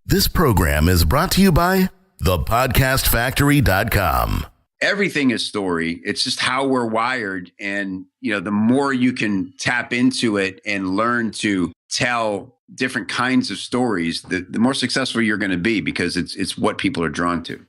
This program is brought to you by thepodcastfactory.com. Everything is story. It's just how we're wired. And, the more you can tap into it and learn to tell different kinds of stories, the more successful you're going to be, because it's what people are drawn to.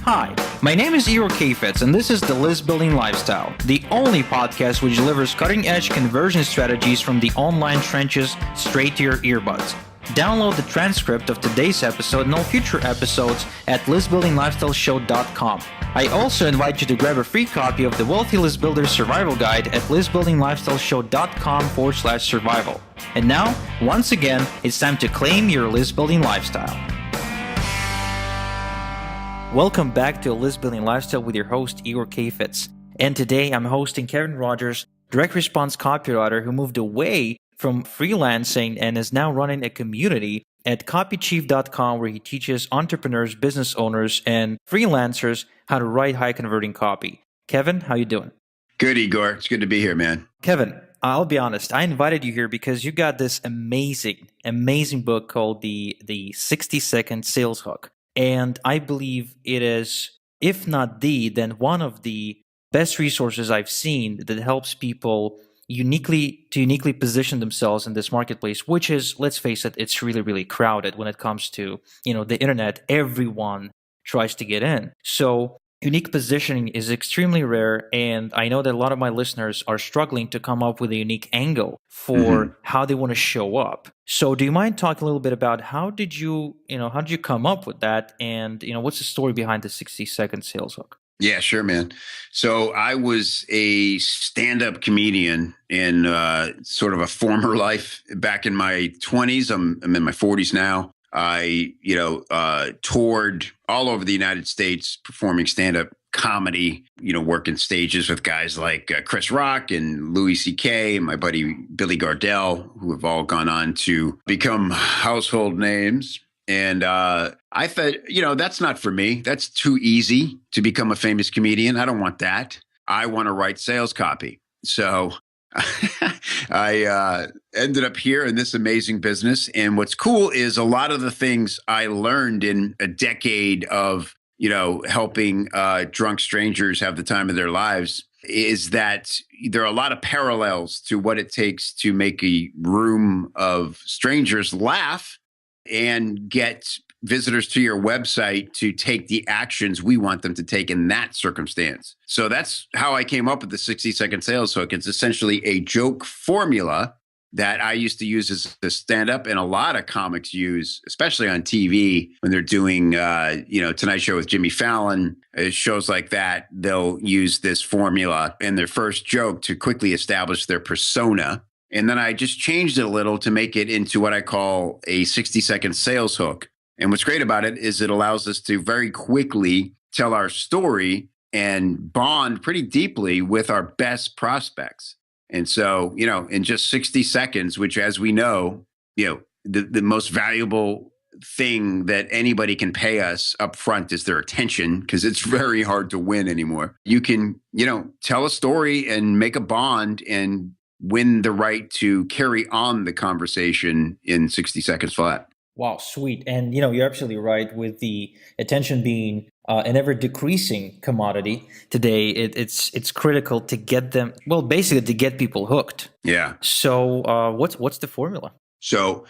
Hi, my name is Igor Kheifets, and this is The List Building Lifestyle, the only podcast which delivers cutting-edge conversion strategies from the online trenches straight to your earbuds. Download the transcript of today's episode and all future episodes at listbuildinglifestyleshow.com. I also invite you to grab a free copy of the Wealthy List Builder Survival Guide at listbuildinglifestyleshow.com/survival. And now, once again, it's time to claim your list building lifestyle. Welcome back to A List Building Lifestyle with your host, Igor Kheifets. And today I'm hosting Kevin Rogers, direct response copywriter who moved away from freelancing and is now running a community at copychief.com, where he teaches entrepreneurs, business owners, and freelancers how to write high converting copy. Kevin, how you doing? Good, Igor. It's good to be here, man. Kevin, I'll be honest. I invited you here because you got this amazing book called the 60-second sales hook. And I believe it is, if not then one of the best resources I've seen that helps people uniquely position themselves in this marketplace, which is, let's face it, it's really, really crowded when it comes to, the internet. Everyone tries to get in. So unique positioning is extremely rare, and I know that a lot of my listeners are struggling to come up with a unique angle for how they want to show up. So do you mind talking a little bit about how did you come up with that, and what's the story behind the 60-second sales hook? Yeah, sure, man. So I was a stand-up comedian in sort of a former life back in my 20s. I'm in my 40s now. I, toured all over the United States performing stand-up comedy, working stages with guys like Chris Rock and Louis C.K. and my buddy Billy Gardell, who have all gone on to become household names. And I thought, that's not for me. That's too easy to become a famous comedian. I don't want that. I want to write sales copy. So I ended up here in this amazing business. And what's cool is a lot of the things I learned in a decade of, helping drunk strangers have the time of their lives is that there are a lot of parallels to what it takes to make a room of strangers laugh and get visitors to your website to take the actions we want them to take in that circumstance. So that's how I came up with the 60-second sales hook. It's essentially a joke formula that I used to use as a stand-up, and a lot of comics use, especially on TV when they're doing, Tonight Show with Jimmy Fallon, shows like that. They'll use this formula in their first joke to quickly establish their persona. And then I just changed it a little to make it into what I call a 60-second sales hook. And what's great about it is it allows us to very quickly tell our story and bond pretty deeply with our best prospects. And so, in just 60 seconds, which, as we know, the most valuable thing that anybody can pay us up front is their attention, because it's very hard to win anymore. You can, tell a story and make a bond and win the right to carry on the conversation in 60 seconds flat. Wow, sweet. And, you're absolutely right with the attention being an ever decreasing commodity today. It's critical to get them, basically to get people hooked. Yeah. So what's the formula? So,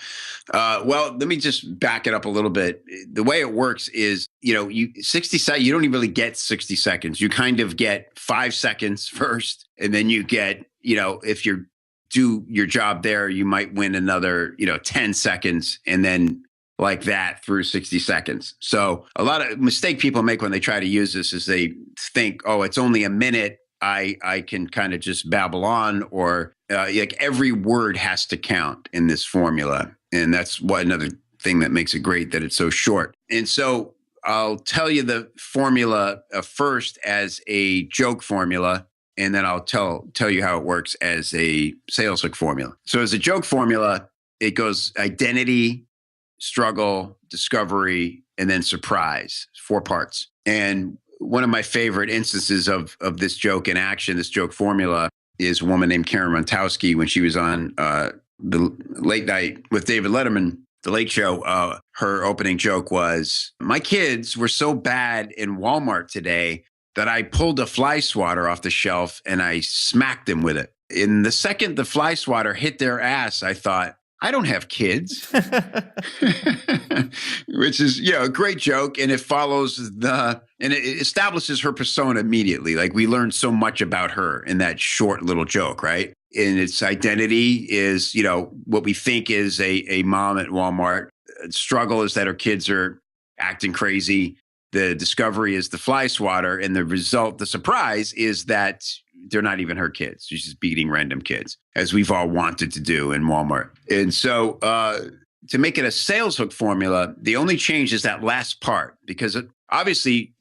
let me just back it up a little bit. The way it works is, you don't even really get 60 seconds. You kind of get 5 seconds first, and then you get, if you do your job there, you might win another, 10 seconds, and then like that through 60 seconds. So a lot of mistake people make when they try to use this is they think, oh, it's only a minute. I can kind of just babble on, or like every word has to count in this formula. And that's another thing that makes it great, that it's so short. And so I'll tell you the formula first as a joke formula, and then I'll tell you how it works as a sales hook formula. So as a joke formula, it goes identity, struggle, discovery, and then surprise, 4 parts. And one of my favorite instances of this joke in action, this joke formula, is a woman named Karen Montowski when she was on the late night with David Letterman, the Late Show. Her opening joke was, "My kids were so bad in Walmart today that I pulled a fly swatter off the shelf and I smacked them with it. In the second the fly swatter hit their ass, I thought, I don't have kids," which is, a great joke. And it follows and it establishes her persona immediately. Like, we learned so much about her in that short little joke, right? And its identity is, what we think is a mom at Walmart. Struggle is that her kids are acting crazy. The discovery is the fly swatter. And the result, the surprise, is that they're not even her kids. She's just beating random kids, as we've all wanted to do in Walmart. And so to make it a sales hook formula, the only change is that last part, because obviously,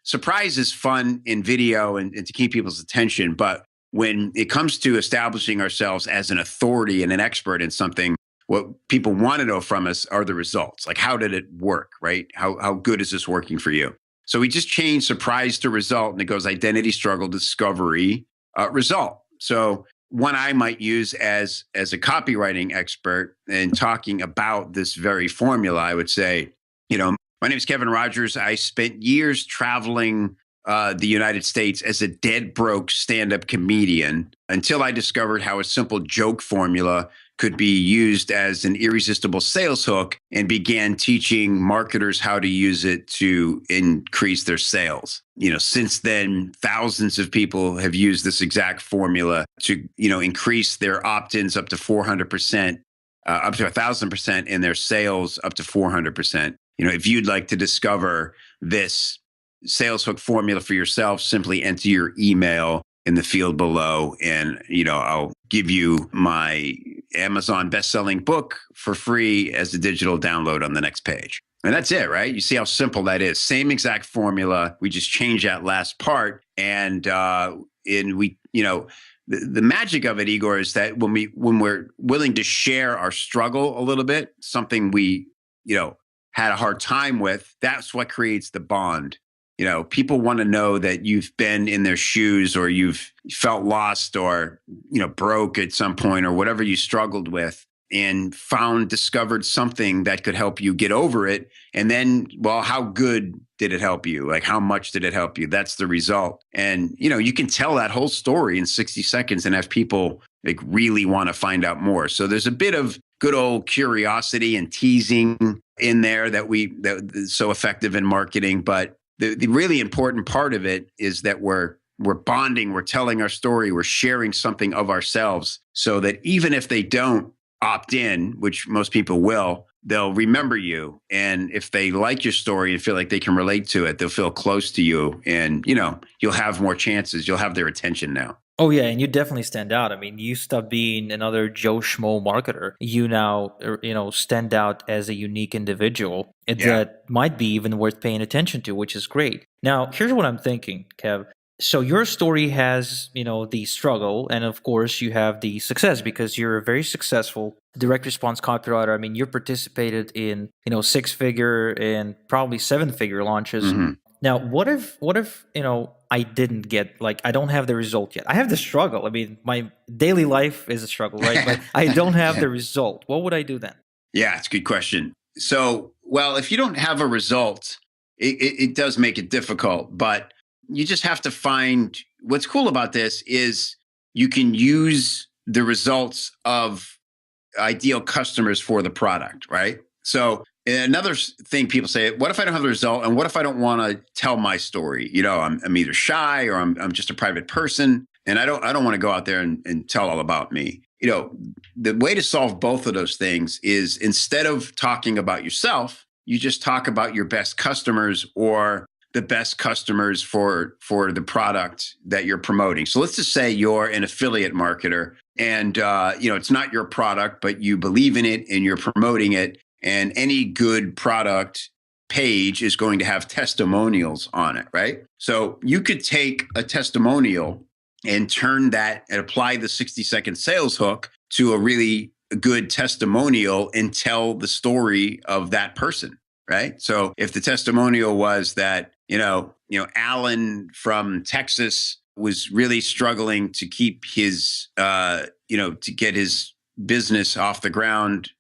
surprise is fun in video and to keep people's attention. But when it comes to establishing ourselves as an authority and an expert in something, what people want to know from us are the results. Like, how did it work, right? How good is this working for you? So we just changed surprise to result, and it goes identity, struggle, discovery, result. So one I might use as a copywriting expert and talking about this very formula, I would say, my name is Kevin Rogers. I spent years traveling the United States as a dead broke stand-up comedian until I discovered how a simple joke formula could be used as an irresistible sales hook and began teaching marketers how to use it to increase their sales. Since then, thousands of people have used this exact formula to, increase their opt-ins up to 400%, up to 1,000% in their sales up to 400%. If you'd like to discover this sales hook formula for yourself, simply enter your email in the field below, and I'll give you my Amazon best-selling book for free as a digital download on the next page. And that's it, right? You see how simple that is. Same exact formula. We just change that last part, and we, the magic of it, Igor, is that when we're willing to share our struggle a little bit, something we had a hard time with, that's what creates the bond. People want to know that you've been in their shoes, or you've felt lost, or, broke at some point, or whatever you struggled with, and discovered something that could help you get over it. And then, well, how good did it help you? Like, how much did it help you? That's the result. And, you can tell that whole story in 60 seconds and have people like really want to find out more. So there's a bit of good old curiosity and teasing in there that is so effective in marketing. But the really important part of it is that we're bonding, we're telling our story, we're sharing something of ourselves, so that even if they don't opt in, which most people will, they'll remember you. And if they like your story and feel like they can relate to it, they'll feel close to you, and you'll have more chances. You'll have their attention now. Oh, yeah, and you definitely stand out. I mean, you stop being another Joe Schmo marketer. You now, stand out as a unique individual that might be even worth paying attention to, which is great. Now, here's what I'm thinking, Kev. So your story has, the struggle, and of course you have the success, because you're a very successful direct response copywriter. I mean, you participated in, 6-figure and probably 7-figure launches. Mm-hmm. Now, what if I didn't get, I don't have the result yet? I have the struggle. I mean, my daily life is a struggle, right? But I don't have the result. What would I do then? Yeah, it's a good question. So, well, if you don't have a result, it does make it difficult, but you just have to find, what's cool about this is you can use the results of ideal customers for the product, right? So another thing people say, what if I don't have the result? And what if I don't want to tell my story? I'm either shy, or I'm just a private person, and I don't want to go out there and tell all about me. The way to solve both of those things is, instead of talking about yourself, you just talk about your best customers, or the best customers for the product that you're promoting. So let's just say you're an affiliate marketer, and it's not your product, but you believe in it and you're promoting it. And any good product page is going to have testimonials on it, right? So you could take a testimonial and turn that and apply the 60-second sales hook to a really good testimonial and tell the story of that person, right? So if the testimonial was that, Alan from Texas was really struggling to keep his, to get his business off the ground,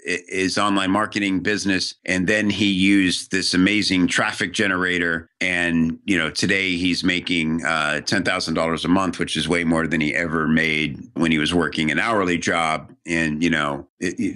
his online marketing business. And then he used this amazing traffic generator. And, today he's making $10,000 a month, which is way more than he ever made when he was working an hourly job. And,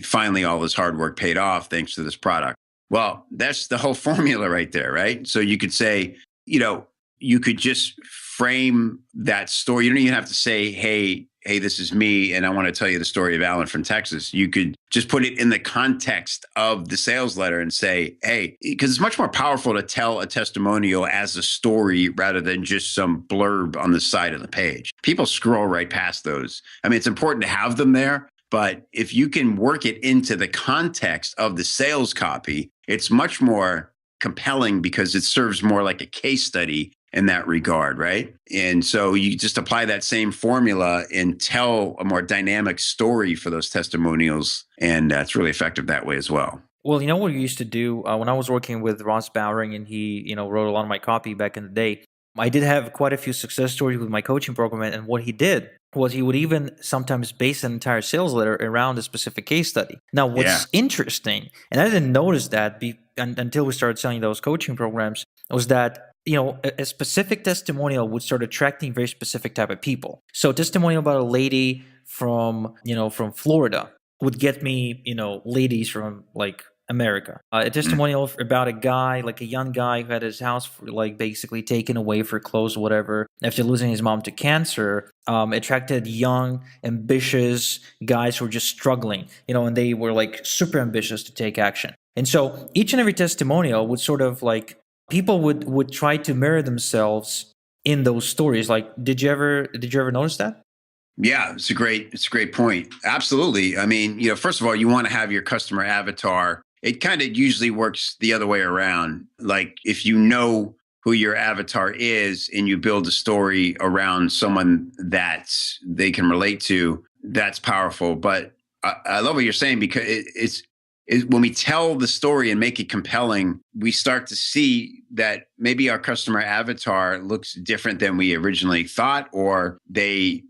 finally all his hard work paid off thanks to this product. Well, that's the whole formula right there, right? So you could say, you could just frame that story. You don't even have to say, hey, this is me, and I want to tell you the story of Alan from Texas. You could just put it in the context of the sales letter and say, hey, because it's much more powerful to tell a testimonial as a story rather than just some blurb on the side of the page. People scroll right past those. I mean, it's important to have them there, but if you can work it into the context of the sales copy, it's much more compelling because it serves more like a case study in that regard, right? And so you just apply that same formula and tell a more dynamic story for those testimonials, and it's really effective that way as well. Well, what we used to do when I was working with Ross Bowering, and he, wrote a lot of my copy back in the day. I did have quite a few success stories with my coaching program, and what he did was he would even sometimes base an entire sales letter around a specific case study. Now, what's interesting, and I didn't notice that until we started selling those coaching programs, was that a specific testimonial would start attracting very specific type of people. So, testimonial about a lady from Florida would get me, ladies from like America. A testimonial about a guy, like a young guy who had his house basically taken away for clothes or whatever after losing his mom to cancer, attracted young, ambitious guys who were just struggling, and they were like super ambitious to take action. And so each and every testimonial would sort of like, people would try to mirror themselves in those stories. Like, did you ever notice that? Yeah, it's a great point. Absolutely. I mean, first of all, you want to have your customer avatar. It kind of usually works the other way around. Like if you know who your avatar is and you build a story around someone that they can relate to, that's powerful. But I love what you're saying, because it's when we tell the story and make it compelling, we start to see that maybe our customer avatar looks different than we originally thought, or they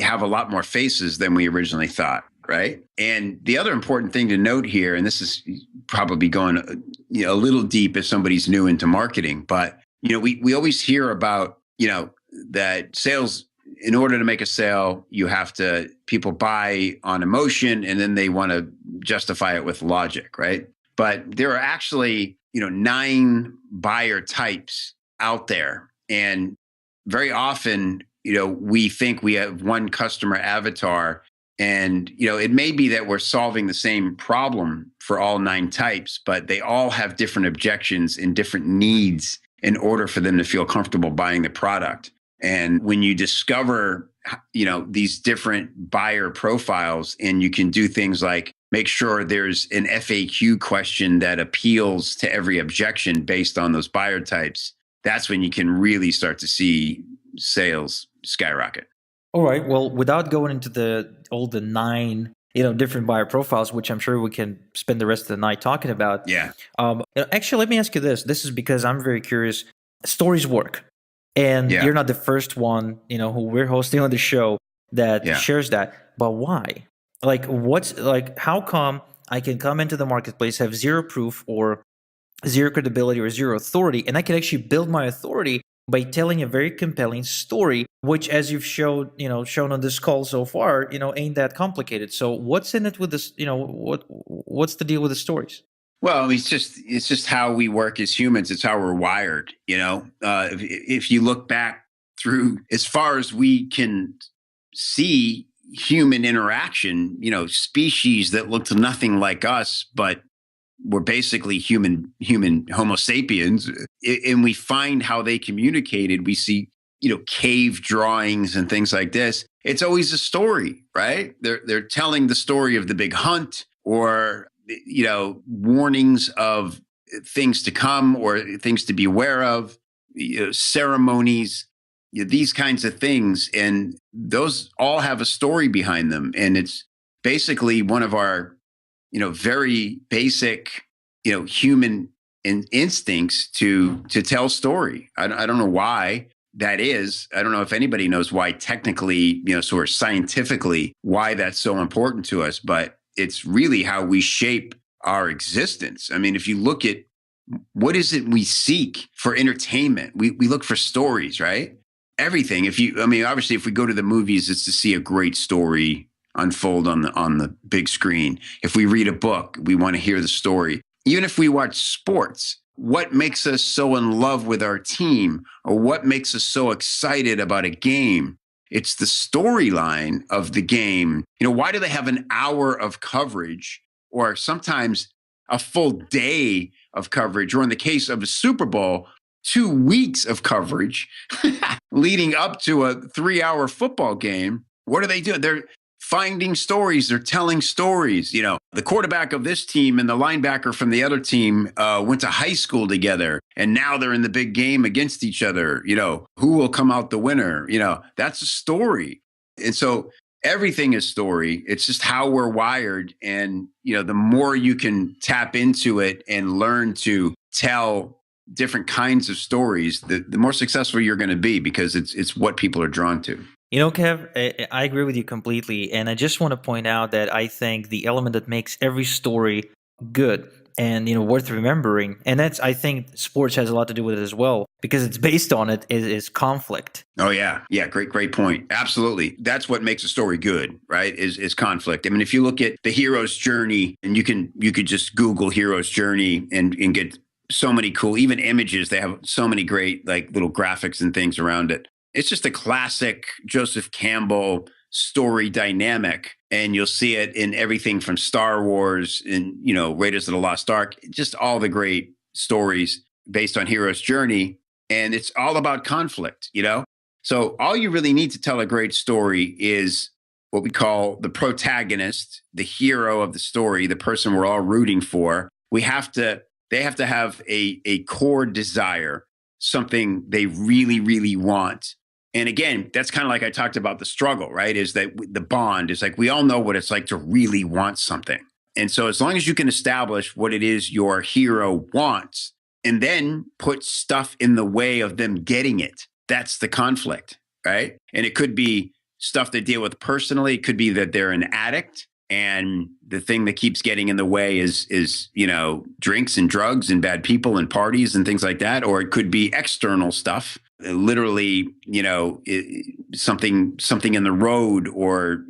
have a lot more faces than we originally thought, right? And the other important thing to note here, and this is probably going a little deep if somebody's new into marketing, but we always hear about that sales, in order to make a sale, people buy on emotion and then they want to justify it with logic, right? But there are actually 9 buyer types out there, and very often we think we have one customer avatar, and it may be that we're solving the same problem for all 9 types, but they all have different objections and different needs in order for them to feel comfortable buying the product. And when you discover these different buyer profiles, and you can do things like make sure there's an FAQ question that appeals to every objection based on those buyer types, that's when you can really start to see sales skyrocket. All right. Well, without going into all the 9 different buyer profiles, which I'm sure we can spend the rest of the night talking about. Yeah. Actually, let me ask you this. This is because I'm very curious. Stories work, and you're not the first one who we're hosting on the show that shares that. But why? Like, how come I can come into the marketplace, have zero proof or zero credibility or zero authority, and I can actually build my authority by telling a very compelling story, which, as you've shown on this call so far, ain't that complicated. So what's in it with this? What's the deal with the stories? Well, it's just how we work as humans. It's how we're wired. If you look back through as far as we can see human interaction, species that looked nothing like us, but were basically human Homo sapiens, and we find how they communicated. We see, cave drawings and things like this. It's always a story, right? They're telling the story of the big hunt, or warnings of things to come or things to be aware of, ceremonies, these kinds of things, and those all have a story behind them. And it's basically one of our very basic, human instincts to tell story. I don't know why that is. I don't know if anybody knows why technically, sort of scientifically, why that's so important to us, but it's really how we shape our existence. I mean, if you look at what is it we seek for entertainment, we look for stories, right? Everything. Obviously, if we go to the movies, it's to see a great story unfold on the big screen. If we read a book, we want to hear the story. Even if we watch sports, what makes us so in love with our team, or what makes us so excited about a game? It's the storyline of the game. Why do they have an hour of coverage, or sometimes a full day of coverage, or in the case of a Super Bowl, 2 weeks of coverage leading up to a 3-hour football game? What are they doing? They're finding stories. They're telling stories. The quarterback of this team and the linebacker from the other team went to high school together, and now they're in the big game against each other. Who will come out the winner? That's a story. And so everything is story. It's just how we're wired. And, the more you can tap into it and learn to tell different kinds of stories, the more successful you're going to be, because it's what people are drawn to. Kev, I agree with you completely. And I just want to point out that I think the element that makes every story good and, worth remembering, and I think sports has a lot to do with it as well, because it's based on it, is conflict. Oh, yeah. Yeah. Great point. Absolutely. That's what makes a story good, right? Is conflict. I mean, if you look at the hero's journey, and you could just Google hero's journey and get so many cool, even images. They have so many great, like, little graphics and things around it. It's just a classic Joseph Campbell story dynamic. And you'll see it in everything from Star Wars and, Raiders of the Lost Ark, just all the great stories based on hero's journey. And it's all about conflict, So all you really need to tell a great story is what we call the protagonist, the hero of the story, the person we're all rooting for. They have to have a core desire, something they really, really want. And again, that's kind of like I talked about the struggle, right? Is that the bond is like, we all know what it's like to really want something. And so as long as you can establish what it is your hero wants, and then put stuff in the way of them getting it, that's the conflict, right? And it could be stuff they deal with personally. It could be that they're an addict, and the thing that keeps getting in the way is drinks and drugs and bad people and parties and things like that. Or it could be external stuff, literally, something in the road, or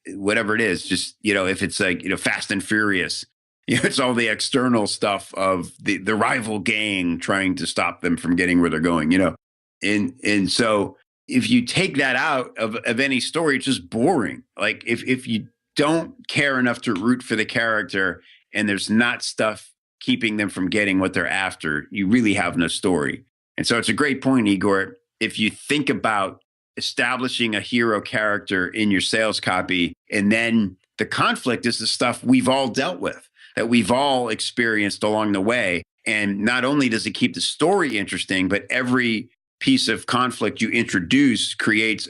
whatever it is. Just if it's like Fast and Furious, it's all the external stuff of the rival gang trying to stop them from getting where they're going. And so if you take that out of any story, it's just boring. Like if you don't care enough to root for the character, and there's not stuff keeping them from getting what they're after, you really have no story. And so it's a great point, Igor. If you think about establishing a hero character in your sales copy, and then the conflict is the stuff we've all dealt with, that we've all experienced along the way. And not only does it keep the story interesting, but every piece of conflict you introduce creates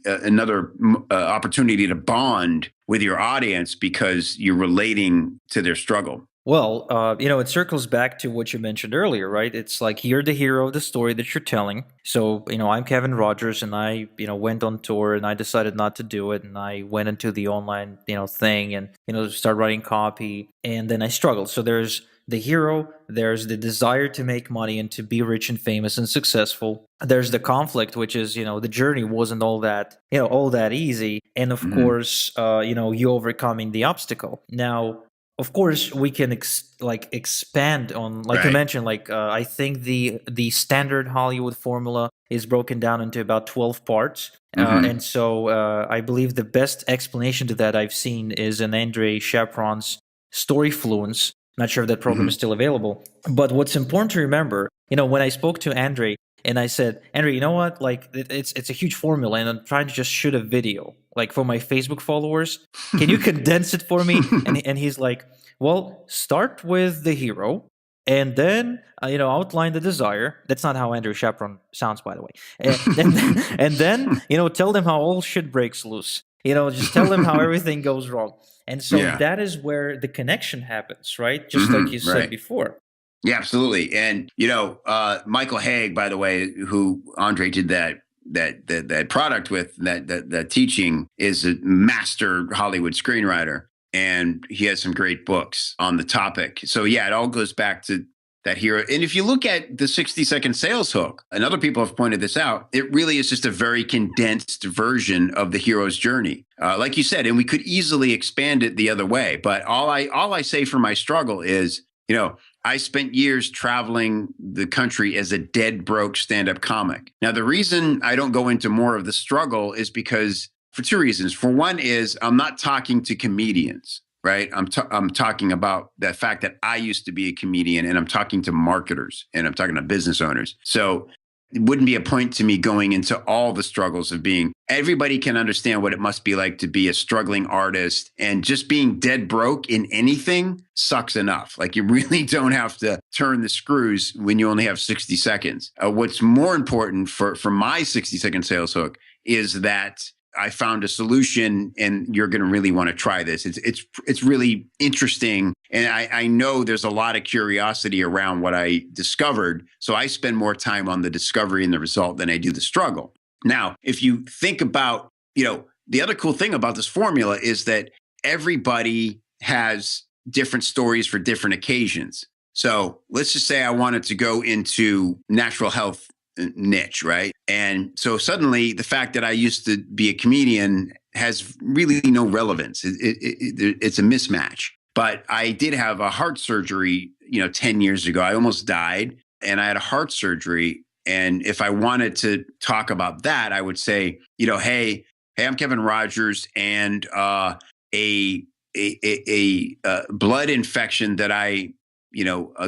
another opportunity to bond with your audience, because you're relating to their struggle. Well, it circles back to what you mentioned earlier, right? It's like you're the hero of the story that you're telling. So, I'm Kevin Rogers, and I, went on tour, and I decided not to do it. And I went into the online, thing, and, start writing copy. And then I struggled. So there's the hero, there's the desire to make money and to be rich and famous and successful. There's the conflict, which is, the journey wasn't all that easy. And of course, you overcoming the obstacle. Now, of course, we can expand on, like, right, you mentioned, I think the standard Hollywood formula is broken down into about 12 parts. And so I believe the best explanation to that I've seen is in Andre Chaperon's Storyfluence. Not sure if that program is still available. But what's important to remember, when I spoke to Andre and I said, Andre, you know what? Like, it's a huge formula, and I'm trying to just shoot a video, like, for my Facebook followers. Can you condense it for me? And he's like, well, start with the hero, and then outline the desire. That's not how Andrew Chaperon sounds, by the way. And then tell them how all shit breaks loose. Just tell them how everything goes wrong. And so that is where the connection happens, right? Just like you said before. Yeah, absolutely. And Michael Haig, by the way, who Andre did that product with, that teaching, is a master Hollywood screenwriter, and he has some great books on the topic. So yeah, it all goes back to that hero. And if you look at the 60-second sales hook, and other people have pointed this out, it really is just a very condensed version of the hero's journey. Like you said, and we could easily expand it the other way. But all I say for my struggle is, I spent years traveling the country as a dead broke stand-up comic. Now, the reason I don't go into more of the struggle is because, for two reasons. For one is I'm not talking to comedians, right? I'm talking about the fact that I used to be a comedian, and I'm talking to marketers, and I'm talking to business owners. So it wouldn't be a point to me going into all the struggles of being. Everybody can understand what it must be like to be a struggling artist, and just being dead broke in anything sucks enough. Like, you really don't have to turn the screws when you only have 60 seconds. What's more important for my 60-second sales hook is that I found a solution, and you're going to really want to try this. It's really interesting. And I know there's a lot of curiosity around what I discovered. So I spend more time on the discovery and the result than I do the struggle. Now, if you think about, the other cool thing about this formula is that everybody has different stories for different occasions. So let's just say I wanted to go into natural health niche, right? And so suddenly the fact that I used to be a comedian has really no relevance. It's a mismatch. But I did have a heart surgery, 10 years ago. I almost died, and I had a heart surgery. And if I wanted to talk about that, I would say, hey, I'm Kevin Rogers, and a blood infection that I,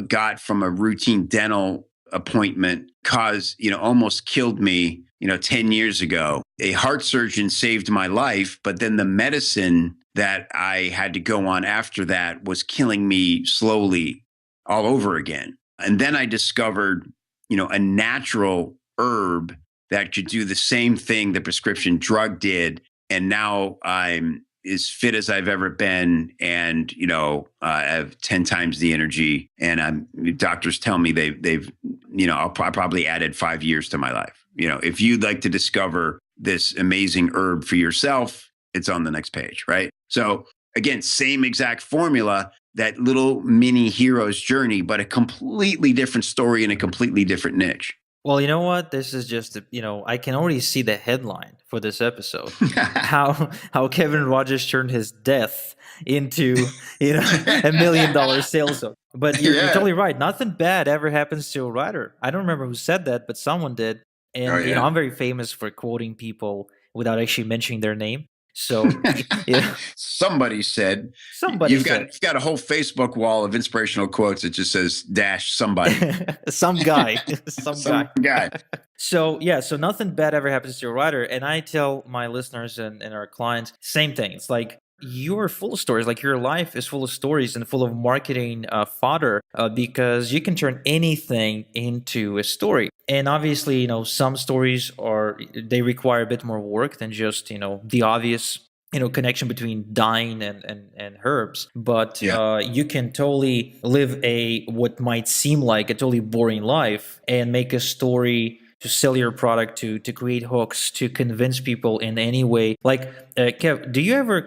got from a routine dental appointment almost killed me, 10 years ago. A heart surgeon saved my life, but then the medicine that I had to go on after that was killing me slowly all over again. And then I discovered, a natural herb that could do the same thing the prescription drug did. And now I'm as fit as I've ever been, and I have 10 times the energy. And doctors tell me they've I probably added 5 years to my life. If you'd like to discover this amazing herb for yourself, it's on the next page, right? So again, same exact formula, that little mini hero's journey, but a completely different story and a completely different niche. Well, you know what? This is just, I can already see the headline for this episode. how Kevin Rogers turned his death into, $1 million sales hook. But you're totally right. Nothing bad ever happens to a writer. I don't remember who said that, but someone did. And, I'm very famous for quoting people without actually mentioning their name. So, Somebody said, you've got a whole Facebook wall of inspirational quotes that just says -- some guy, some guy. So nothing bad ever happens to a writer. And I tell my listeners and our clients, same thing. It's like, you're full of stories. Like, your life is full of stories and full of marketing fodder, because you can turn anything into a story. And obviously, some stories they require a bit more work than just, the obvious, connection between dying and herbs. But you can totally live what might seem like a totally boring life and make a story to sell your product, to create hooks, to convince people in any way. Like, Kev, do you ever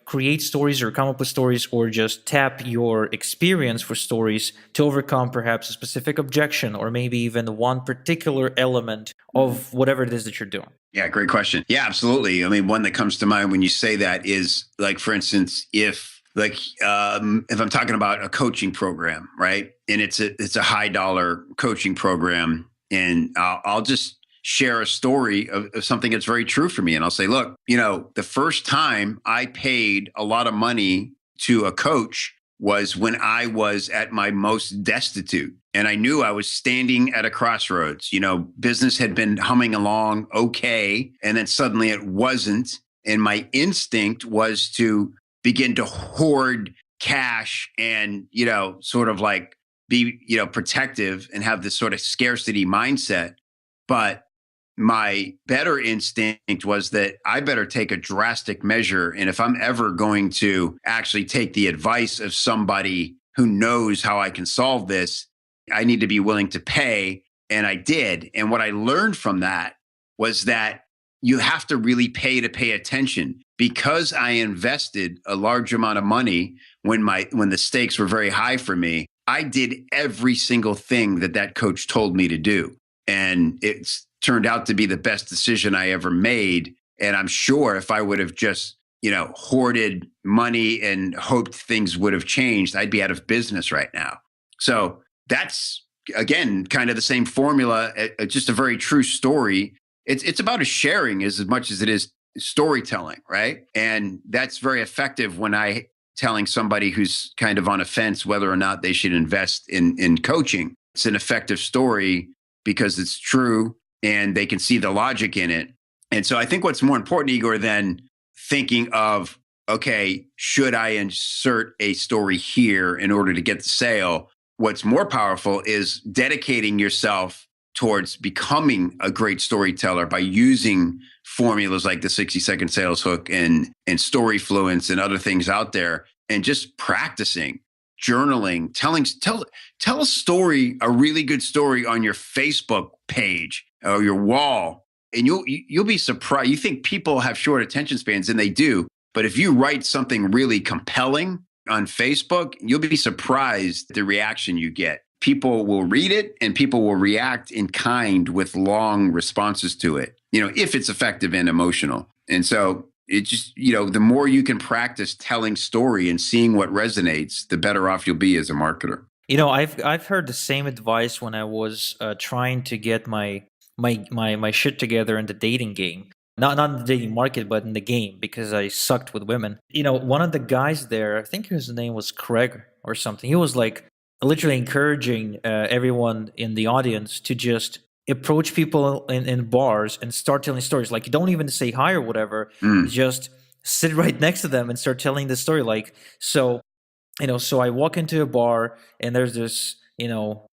create stories or come up with stories, or just tap your experience for stories to overcome perhaps a specific objection, or maybe even one particular element of whatever it is that you're doing? Yeah, great question. Yeah, absolutely. I mean, one that comes to mind when you say that is, like, for instance, if I'm talking about a coaching program, right? And it's a high dollar coaching program, and I'll just share a story of something that's very true for me. And I'll say, look, the first time I paid a lot of money to a coach was when I was at my most destitute. And I knew I was standing at a crossroads. Business had been humming along okay, and then suddenly it wasn't. And my instinct was to begin to hoard cash and, sort of like be, protective and have this sort of scarcity mindset. But my better instinct was that I better take a drastic measure. And if I'm ever going to actually take the advice of somebody who knows how I can solve this, I need to be willing to pay. And I did. And what I learned from that was that you have to really pay attention, because I invested a large amount of money when the stakes were very high for me. I did every single thing that coach told me to do. And it's turned out to be the best decision I ever made. And I'm sure if I would have just, hoarded money and hoped things would have changed, I'd be out of business right now. So that's, again, kind of the same formula, just a very true story. It's about a sharing as much as it is storytelling, right? And that's very effective when I telling somebody who's kind of on a fence whether or not they should invest in coaching. It's an effective story because it's true and they can see the logic in it. And so I think what's more important, Igor, than thinking of, okay, should I insert a story here in order to get the sale? What's more powerful is dedicating yourself towards becoming a great storyteller by using formulas like the 60-second sales hook and Storyfluence and other things out there, and just practicing, journaling, tell a story, a really good story on your Facebook page or your wall. And you'll be surprised. You think people have short attention spans, and they do. But if you write something really compelling on Facebook, you'll be surprised the reaction you get. People will read it and people will react in kind with long responses to it, if it's effective and emotional. And so it just, the more you can practice telling story and seeing what resonates, the better off you'll be as a marketer. I've heard the same advice when I was trying to get my shit together in the dating game. Not in the dating market, but in the game, because I sucked with women. One of the guys there, I think his name was Craig or something. He was like literally encouraging everyone in the audience to just approach people in bars and start telling stories. Like, you don't even say hi or whatever. Just sit right next to them and start telling the story. Like, so I walk into a bar and there's this,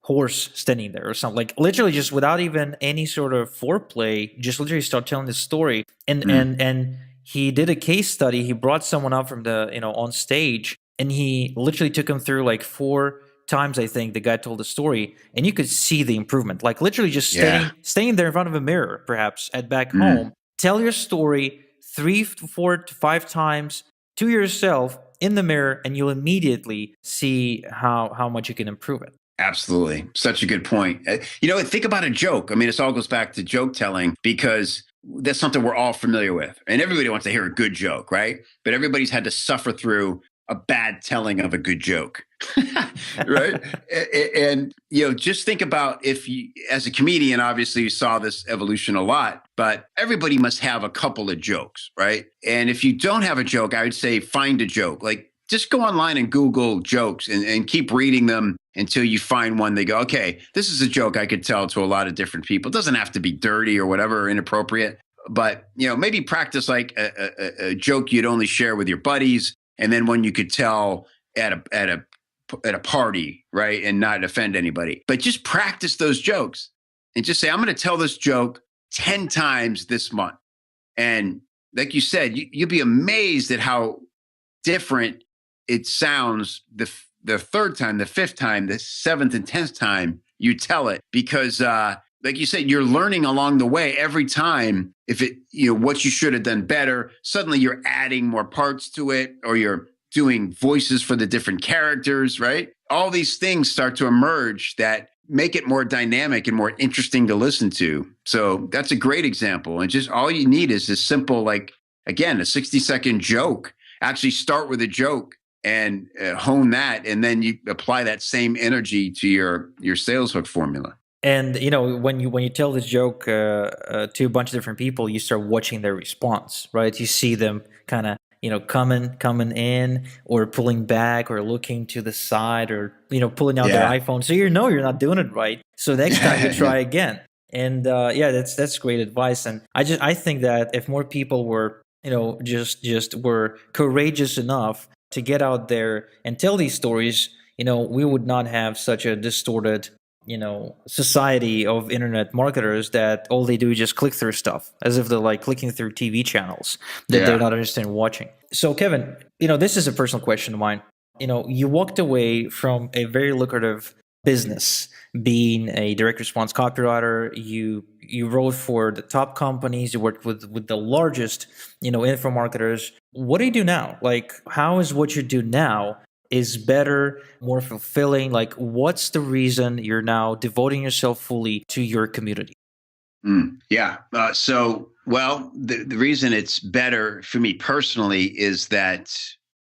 horse standing there or something, like literally just without even any sort of foreplay, just literally start telling the story. And he did a case study. He brought someone up from the, on stage, and he literally took him through like 4 times, I think, the guy told the story, and you could see the improvement. Like literally just staying there in front of a mirror, perhaps at back home, tell your story 3 to 4 to 5 times to yourself in the mirror, and you'll immediately see how much you can improve it. Absolutely. Such a good point. Think about a joke. I mean, this all goes back to joke telling, because that's something we're all familiar with. And everybody wants to hear a good joke, right? But everybody's had to suffer through a bad telling of a good joke, right? And, just think about, if you, as a comedian, obviously you saw this evolution a lot, but everybody must have a couple of jokes, right? And if you don't have a joke, I would say find a joke. Like, just go online and Google jokes and keep reading them until you find one. They go, okay, this is a joke I could tell to a lot of different people. It doesn't have to be dirty or whatever, or inappropriate, but maybe practice like a joke you'd only share with your buddies, and then one you could tell at a party, right, and not offend anybody. But just practice those jokes and just say, I'm going to tell this joke 10 times this month. And like you said, you'll be amazed at how different it sounds the third time, the fifth time, the 7th and 10th time you tell it, because like you said, you're learning along the way every time. If it, what you should have done better, suddenly you're adding more parts to it, or you're doing voices for the different characters, right? All these things start to emerge that make it more dynamic and more interesting to listen to. So that's a great example. And just all you need is this simple, like, again, a 60-second joke. Actually start with a joke and hone that, and then you apply that same energy to your sales hook formula. And when you tell this joke to a bunch of different people, you start watching their response, right? You see them kind of coming in, or pulling back, or looking to the side, or pulling out their iPhone. So you're not doing it right. So next time you try again. And that's great advice. And I think that if more people were just were courageous enough to get out there and tell these stories, we would not have such a distorted, society of internet marketers that all they do is just click through stuff, as if they're like clicking through TV channels that they're not interested in watching. So Kevin, this is a personal question of mine. You walked away from a very lucrative business. Being a direct response copywriter, you wrote for the top companies, you worked with the largest, info marketers. What do you do now? Like, how is what you do now is better, more fulfilling? Like, what's the reason you're now devoting yourself fully to your community? Yeah. Well, the reason it's better for me personally is that,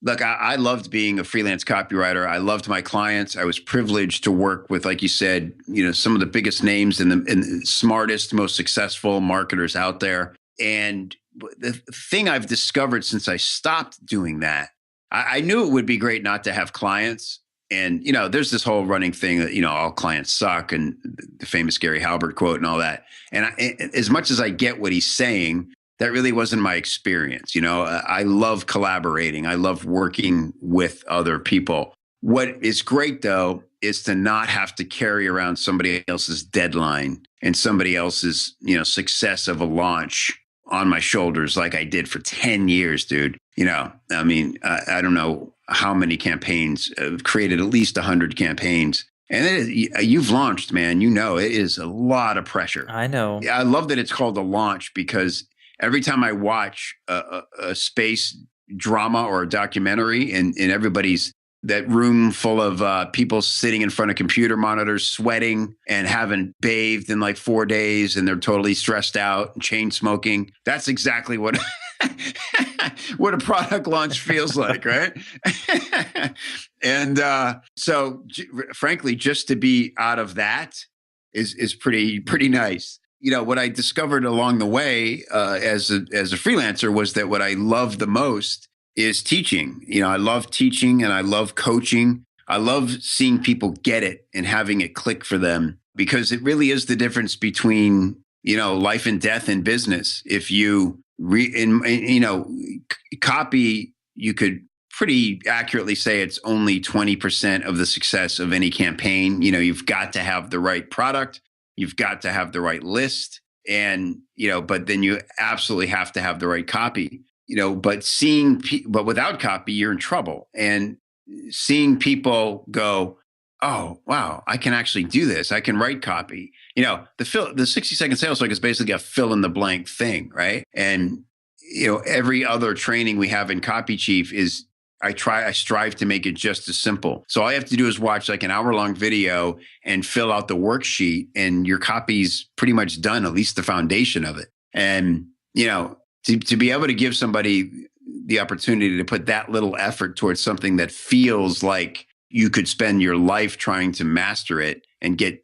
look, I loved being a freelance copywriter. I loved my clients. I was privileged to work with, like you said, some of the biggest names and the smartest, most successful marketers out there. And the thing I've discovered since I stopped doing that, I knew it would be great not to have clients. And, there's this whole running thing that, all clients suck, and the famous Gary Halbert quote and all that. And as much as I get what he's saying, that really wasn't my experience. I love collaborating. I love working with other people. What is great, though, is to not have to carry around somebody else's deadline and somebody else's, success of a launch on my shoulders like I did for 10 years, dude. I don't know how many campaigns, created at least 100 campaigns. And you've launched, man. It is a lot of pressure. I know. Yeah, I love that it's called a launch, because every time I watch a space drama or a documentary, and everybody's that room full of people sitting in front of computer monitors, sweating and haven't bathed in like 4 days, and they're totally stressed out and chain smoking. That's exactly what what a product launch feels like, right? And frankly, just to be out of that is pretty nice. What I discovered along the way as a freelancer was that what I love the most is teaching. I love teaching and I love coaching. I love seeing people get it and having it click for them, because it really is the difference between, life and death in business. If you copy, you could pretty accurately say it's only 20% of the success of any campaign. You've got to have the right product. You've got to have the right list, and, but then you absolutely have to have the right copy, but without copy, you're in trouble. And seeing people go, oh, wow, I can actually do this. I can write copy. The 60-second sales hook is basically a fill in the blank thing, right? And, every other training we have in Copy Chief is I strive to make it just as simple. So all you have to do is watch like an hour-long video and fill out the worksheet, and your copy's pretty much done, at least the foundation of it. And, to be able to give somebody the opportunity to put that little effort towards something that feels like you could spend your life trying to master it and get,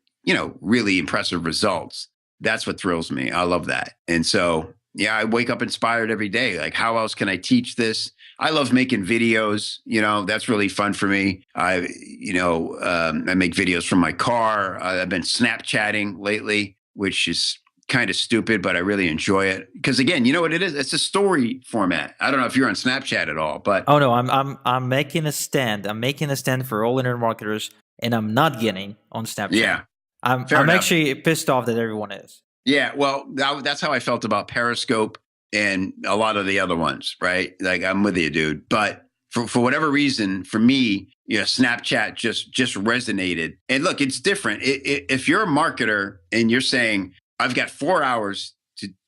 really impressive results, that's what thrills me. I love that. And so, yeah, I wake up inspired every day. Like, how else can I teach this? I love making videos. That's really fun for me. I make videos from my car. I've been Snapchatting lately, which is kind of stupid, but I really enjoy it. Because again, you know what it is? It's a story format. I don't know if you're on Snapchat at all, but oh no, I'm making a stand. I'm making a stand for all internet marketers, and I'm not getting on Snapchat. Yeah, I'm actually pissed off that everyone is. Yeah, well, that's how I felt about Periscope and a lot of the other ones, right? Like, I'm with you, dude. But for whatever reason, for me, Snapchat just resonated. And look, it's different. If you're a marketer and you're saying, I've got 4 hours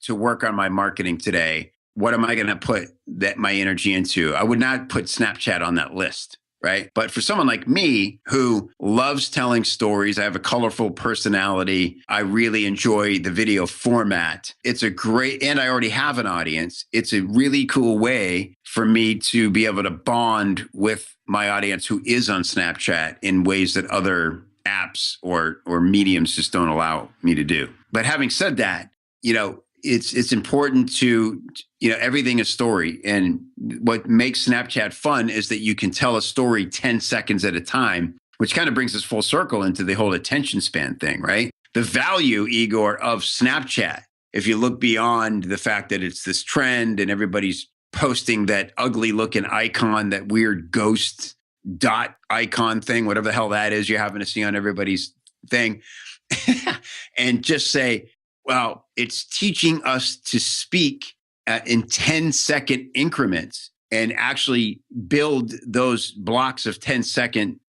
to work on my marketing today, what am I going to put my energy into? I would not put Snapchat on that list. Right. But for someone like me who loves telling stories, I have a colorful personality. I really enjoy the video format. It's and I already have an audience. It's a really cool way for me to be able to bond with my audience who is on Snapchat in ways that other apps or mediums just don't allow me to do. But having said that, it's important to, everything is story. And what makes Snapchat fun is that you can tell a story 10 seconds at a time, which kind of brings us full circle into the whole attention span thing, right? The value, Igor, of Snapchat, if you look beyond the fact that it's this trend and everybody's posting that ugly looking icon, that weird ghost dot icon thing, whatever the hell that is you're having to see on everybody's thing, and just say, well, it's teaching us to speak in 10-second increments and actually build those blocks of 10-second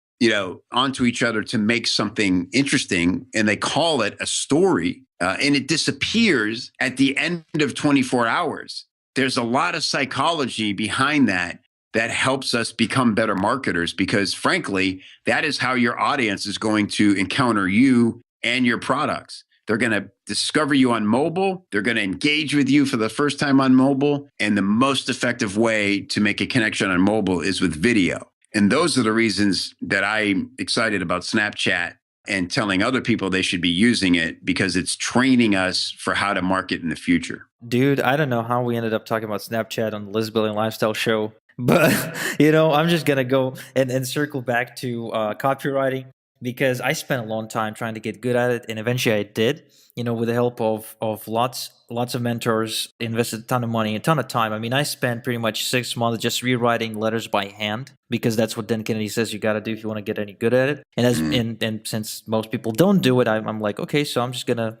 onto each other to make something interesting, and they call it a story, and it disappears at the end of 24 hours. There's a lot of psychology behind that helps us become better marketers, because frankly, that is how your audience is going to encounter you and your products. They're going to discover you on mobile. They're going to engage with you for the first time on mobile. And the most effective way to make a connection on mobile is with video. And those are the reasons that I'm excited about Snapchat and telling other people they should be using it, because it's training us for how to market in the future. Dude, I don't know how we ended up talking about Snapchat on the List Building Lifestyle show, but I'm just going to go and circle back to copywriting, because I spent a long time trying to get good at it, and eventually I did, with the help of lots of mentors, invested a ton of money, a ton of time. I mean, I spent pretty much 6 months just rewriting letters by hand, because that's what Dan Kennedy says you got to do if you want to get any good at it. And since most people don't do it, I'm like, okay, so I'm just going to,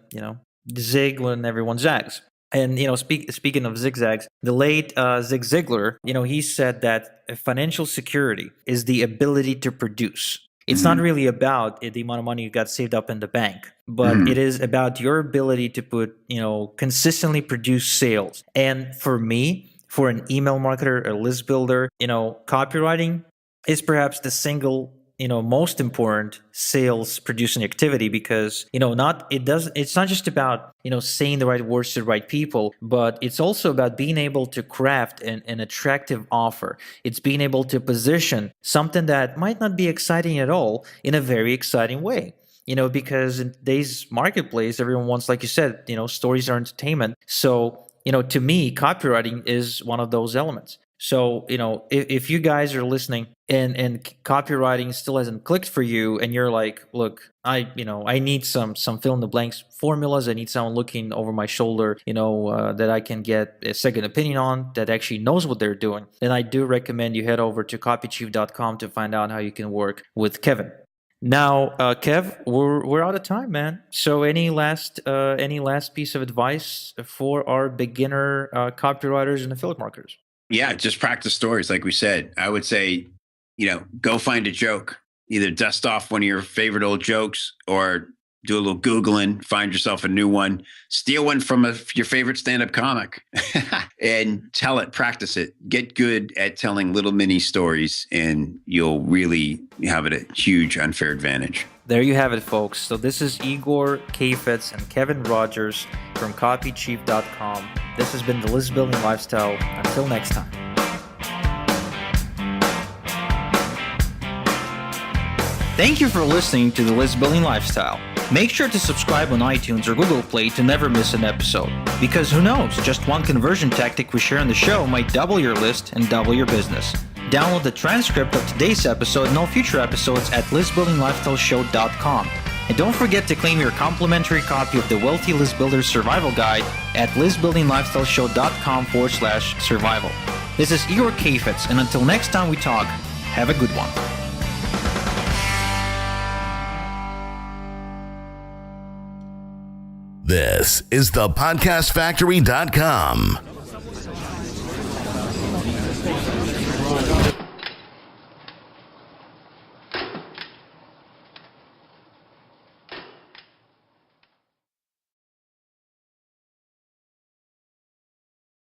zig when everyone zags. And, speaking of zigzags, the late Zig Ziglar, he said that financial security is the ability to produce. It's not really about the amount of money you got saved up in the bank, but it is about your ability to consistently produce sales. And for me, for an email marketer, a list builder, copywriting is perhaps the single most important sales producing activity, because it's not just about saying the right words to the right people, but it's also about being able to craft an attractive offer. It's being able to position something that might not be exciting at all in a very exciting way. Because in today's marketplace, everyone wants, like you said, stories are entertainment. So to me, copywriting is one of those elements. So, if you guys are listening and copywriting still hasn't clicked for you, and you're like, look, I need some fill in the blanks formulas. I need someone looking over my shoulder, that I can get a second opinion on, that actually knows what they're doing, then I do recommend you head over to copychief.com to find out how you can work with Kevin. Now, Kev, we're out of time, man. So any last piece of advice for our beginner copywriters and affiliate marketers? Yeah, just practice stories. Like we said, I would say, go find a joke. Either dust off one of your favorite old jokes, or do a little Googling, find yourself a new one, steal one from your favorite stand-up comic and tell it, practice it. Get good at telling little mini stories, and you'll really have a huge unfair advantage. There you have it, folks. So this is Igor Kheifets and Kevin Rogers from copychief.com. This has been the List Building Lifestyle. Until next time. Thank you for listening to the List Building Lifestyle. Make sure to subscribe on iTunes or Google Play to never miss an episode. Because who knows, just one conversion tactic we share on the show might double your list and double your business. Download the transcript of today's episode and all future episodes at listbuildinglifestyleshow.com. And don't forget to claim your complimentary copy of the Wealthy List Builder Survival Guide at listbuildinglifestyleshow.com/survival. This is Igor Kheifets, and until next time we talk, have a good one. This is the podcastfactory.com.